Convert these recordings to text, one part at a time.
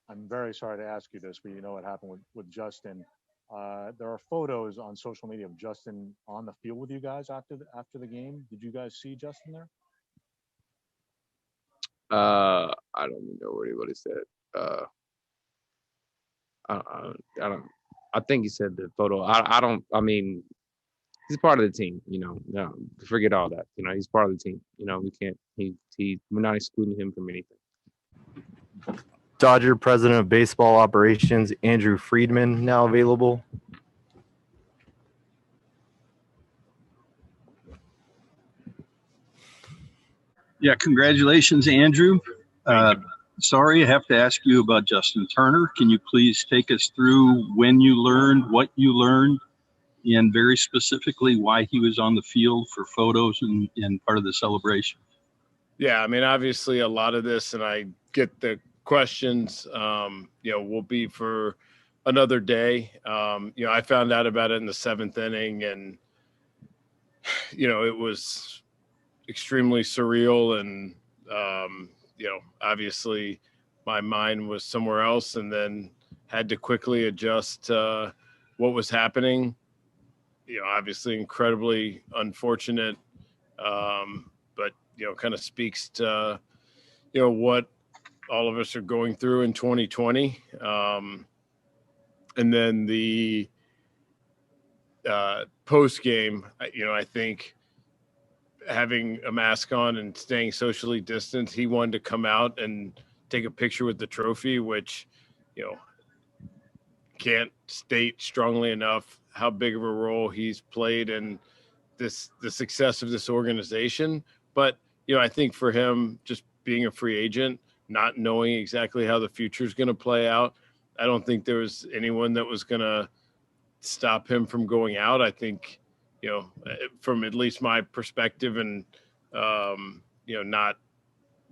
I'm very sorry to ask you this, but you know what happened with Justin. There are photos on social media of Justin on the field with you guys after the game. Did you guys see Justin there? I don't even know what he said. I don't. I think he said the photo. I don't. I mean, he's part of the team. No, forget all that. He's part of the team. We can't. We're not excluding him from anything. Dodger President of Baseball Operations Andrew Friedman now available. Yeah, congratulations, Andrew. Sorry, I have to ask you about Justin Turner. Can you please take us through when you learned, what you learned, and very specifically why he was on the field for photos and part of the celebration? Yeah, I mean, obviously a lot of this, and I get the questions, will be for another day. I found out about it in the 7th inning, and, it was extremely surreal. And, obviously my mind was somewhere else, and then had to quickly adjust to what was happening. Obviously incredibly unfortunate, but, kind of speaks to, what all of us are going through in 2020. And then the post game, I think having a mask on and staying socially distanced, he wanted to come out and take a picture with the trophy, which, can't state strongly enough how big of a role he's played in the success of this organization. But, I think for him, just being a free agent, not knowing exactly how the future is going to play out, I don't think there was anyone that was going to stop him from going out. I think, from at least my perspective, and, not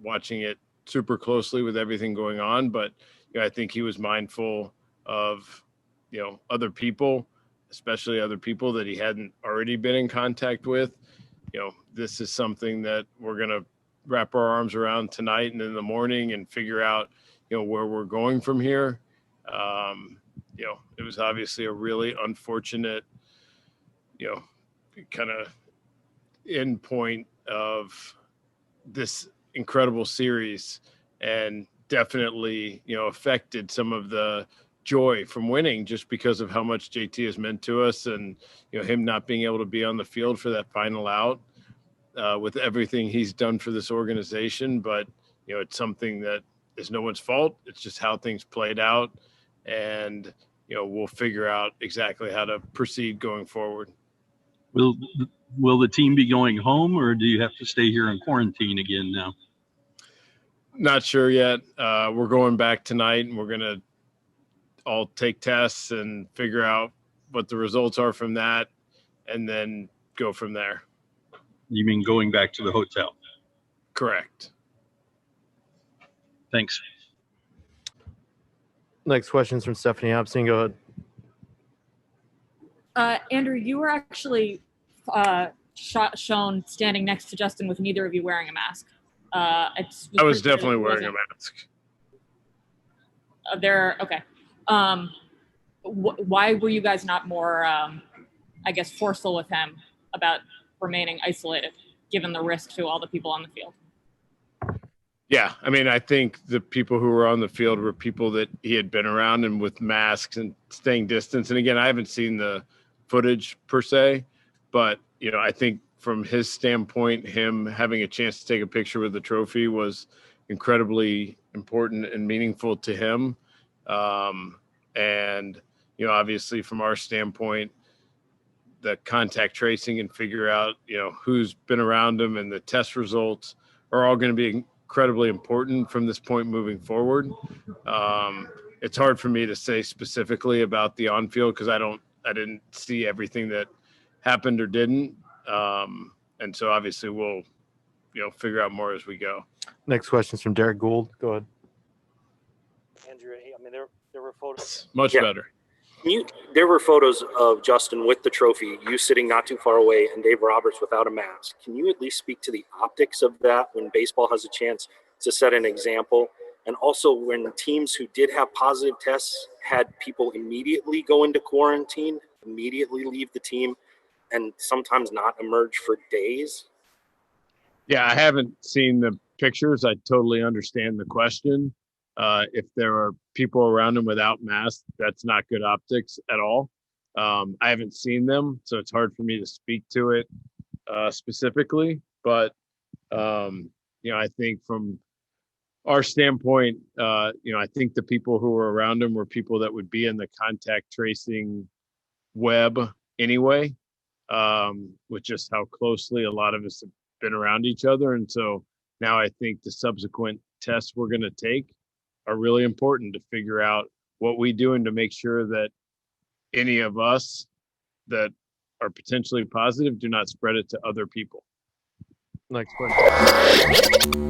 watching it super closely with everything going on, but, I think he was mindful of, other people, especially other people that he hadn't already been in contact with. This is something that we're going to wrap our arms around tonight and in the morning and figure out, where we're going from here. It was obviously a really unfortunate, kind of end point of this incredible series, and definitely, affected some of the joy from winning just because of how much JT has meant to us, and, him not being able to be on the field for that final out, with everything he's done for this organization. But, it's something that is no one's fault. It's just how things played out, and, we'll figure out exactly how to proceed going forward. Will the team be going home, or do you have to stay here in quarantine again now? Not sure yet. We're going back tonight, and we're going to all take tests and figure out what the results are from that, and then go from there. You mean going back to the hotel? Correct. Thanks. Next question is from Stephanie Hopson. Go ahead. Andrew, you were actually shown standing next to Justin with neither of you wearing a mask. I was definitely wearing a mask. Okay. Why were you guys not more, forceful with him about remaining isolated, given the risk to all the people on the field? Yeah, I mean, I think the people who were on the field were people that he had been around, and with masks and staying distance. And again, I haven't seen the footage per se, but, I think from his standpoint, him having a chance to take a picture with the trophy was incredibly important and meaningful to him. And, obviously from our standpoint, the contact tracing and figure out, who's been around him, and the test results are all going to be incredibly important from this point moving forward. It's hard for me to say specifically about the on-field, because I didn't see everything that happened or didn't. And so obviously we'll, figure out more as we go. Next question is from Derek Gould. Go ahead. Andrew, I mean, there were photos. Much better. There were photos of Justin with the trophy, you sitting not too far away, and Dave Roberts without a mask. Can you at least speak to the optics of that when baseball has a chance to set an example? And also when the teams who did have positive tests had people immediately go into quarantine, immediately leave the team, and sometimes not emerge for days. Yeah, I haven't seen the pictures. I totally understand the question. If there are people around him without masks, that's not good optics at all. I haven't seen them, so it's hard for me to speak to it specifically. But I think from our standpoint, I think the people who were around him were people that would be in the contact tracing web anyway, with just how closely a lot of us have been around each other. And so now I think the subsequent tests we're going to take are really important to figure out what we doing to make sure that any of us that are potentially positive do not spread it to other people. Next question.